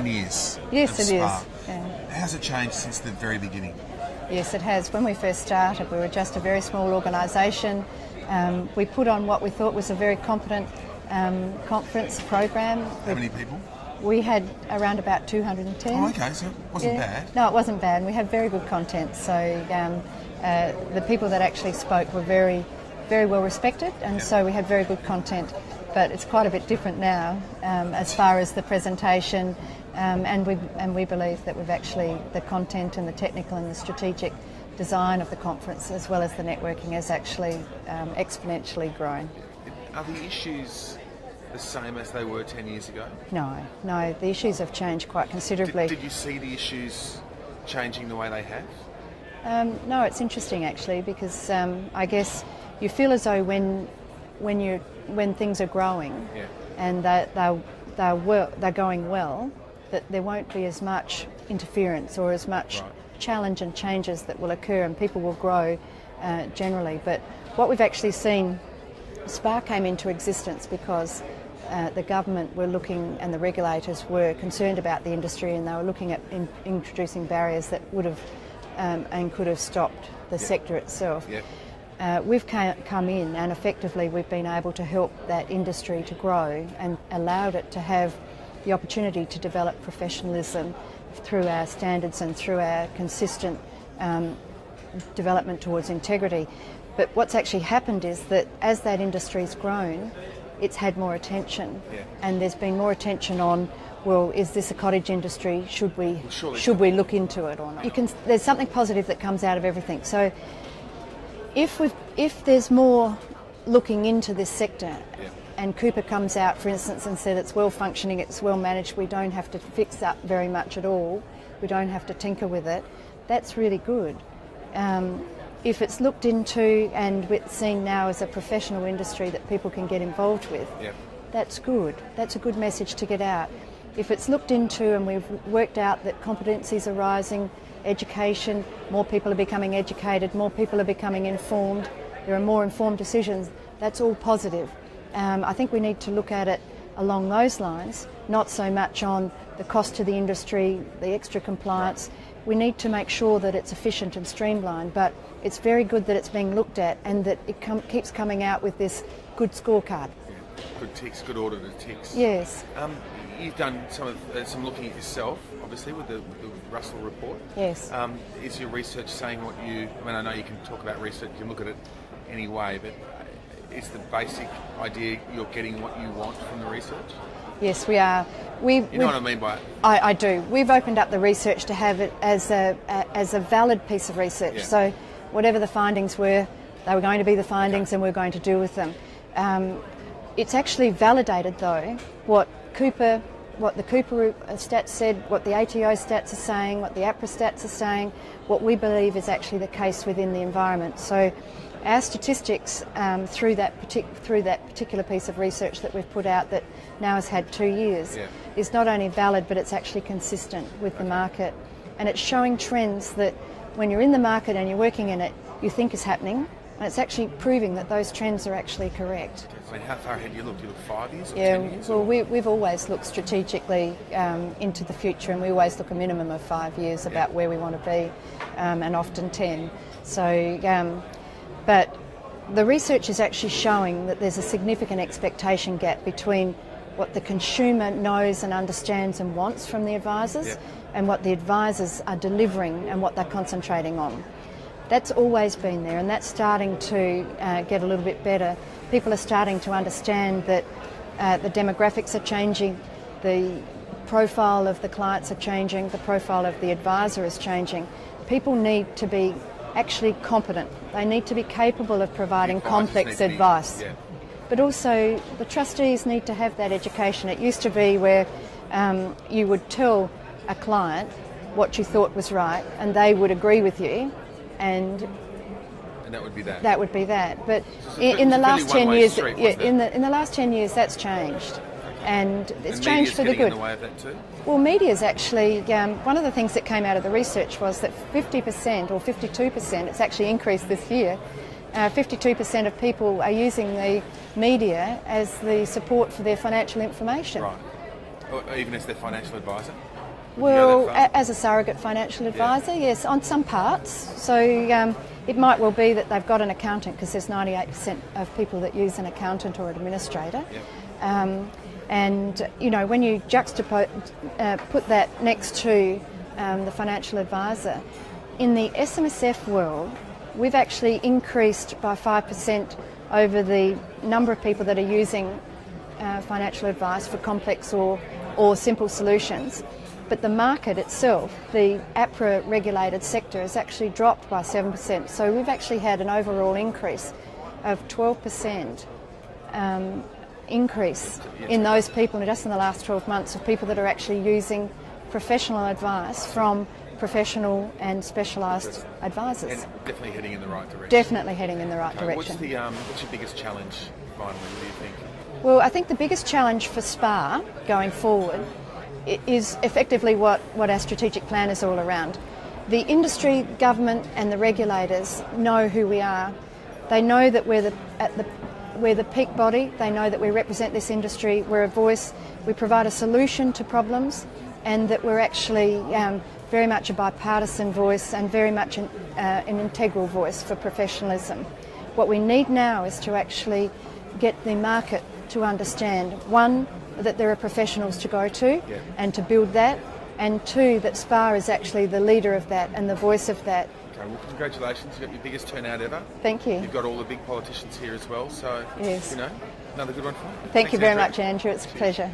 9 years. Yes, of it is. Spark. Yeah. How's it changed since the very beginning? Yes, it has. When we first started, we were just a very small organisation. We put on what we thought was a very competent conference program. How many people? We had around about 210. Oh, okay, so it wasn't bad. No, it wasn't bad. And we had very good content. So the people that actually spoke were very, very well respected, and so we had very good content. But it's quite a bit different now as far as the presentation, and we believe that we've actually, the content and the technical and the strategic design of the conference, as well as the networking, has actually exponentially grown. Are the issues the same as they were 10 years ago? No, the issues have changed quite considerably. Did you see the issues changing the way they have? No, it's interesting actually, because I guess you feel as though when things are growing and they're going well, that there won't be as much interference or as much challenge and changes that will occur, and people will grow generally. But what we've actually seen, Spark came into existence because the government were looking, and the regulators were concerned about the industry, and they were looking at introducing barriers that would have and could have stopped the sector itself. We've come in, and effectively we've been able to help that industry to grow and allowed it to have the opportunity to develop professionalism through our standards and through our consistent development towards integrity. But what's actually happened is that as that industry's grown, it's had more attention, and there's been more attention on, well, is this a cottage industry? Should we look into it or not? There's something positive that comes out of everything. So if there's more looking into this sector, and Cooper comes out, for instance, and said it's well functioning, it's well managed, we don't have to fix up very much at all, we don't have to tinker with it, that's really good. If it's looked into and it's seen now as a professional industry that people can get involved with, that's good. That's a good message to get out. If it's looked into and we've worked out that competencies are rising, education, more people are becoming educated, more people are becoming informed, there are more informed decisions, that's all positive. I think we need to look at it along those lines, not so much on the cost to the industry, the extra compliance. We need to make sure that it's efficient and streamlined, but it's very good that it's being looked at and that it keeps coming out with this good scorecard. Good ticks, good audited ticks. Yes. You've done some looking at yourself, obviously, with the Russell report. Yes. Is your research saying what you... I mean, I know you can talk about research, you can look at it anyway, but is the basic idea you're getting what you want from the research? Yes, we are. You know what I mean by it? I do. We've opened up the research to have it as a valid piece of research. So whatever the findings were, they were going to be the findings and we're going to do with them. It's actually validated, though, what the Cooper stats said, what the ATO stats are saying, what the APRA stats are saying, what we believe is actually the case within the environment. So our statistics through that particular piece of research that we've put out that now has had 2 years is not only valid, but it's actually consistent with the market. And it's showing trends that when you're in the market and you're working in it, you think is happening, and it's actually proving that those trends are actually correct. So how far ahead do you look? Do you look 5 years or 10 years? Well, we've always looked strategically into the future, and we always look a minimum of 5 years about where we want to be, and often 10. So, but the research is actually showing that there's a significant expectation gap between what the consumer knows and understands and wants from the advisors and what the advisors are delivering and what they're concentrating on. That's always been there, and that's starting to get a little bit better. People are starting to understand that the demographics are changing, the profile of the clients are changing, the profile of the advisor is changing. People need to be actually competent. They need to be capable of providing complex advice. But also the trustees need to have that education. It used to be where you would tell a client what you thought was right and they would agree with you, and that would be that. That would be that. But in the last 10 years, in the last 10 years, that's changed, and it's changed for the good. In the way of that too? Well, media is actually one of the things that came out of the research was that 50% or 52%. It's actually increased this year. 52% of people are using the media as the support for their financial information. Right. Or even as their financial advisor? Well, as a surrogate financial advisor, yes, on some parts. So it might well be that they've got an accountant, because there's 98% of people that use an accountant or an administrator. Yep. And you know, when you juxtapose, put that next to the financial advisor, in the SMSF world, we've actually increased by 5% over the number of people that are using financial advice for complex or simple solutions. But the market itself, the APRA regulated sector, has actually dropped by 7%. So we've actually had an overall increase of 12% increase in those people just in the last 12 months, of people that are actually using professional advice from professional and specialised advisors. And definitely heading in the right direction. Definitely heading in the right direction. What's your biggest challenge, finally, what do you think? Well, I think the biggest challenge for SPA going forward is effectively what our strategic plan is all around. The industry, government and the regulators know who we are. They know that we're the peak body. They know that we represent this industry. We're a voice. We provide a solution to problems, and that we're actually very much a bipartisan voice and very much an integral voice for professionalism. What we need now is to actually get the market to understand, one, that there are professionals to go to and to build that, and two, that SPA is actually the leader of that and the voice of that. Okay, well, congratulations, you've got your biggest turnout ever. Thank you. You've got all the big politicians here as well, so, yes, you know, another good one for you. Thank you very much, Andrew. It's a pleasure.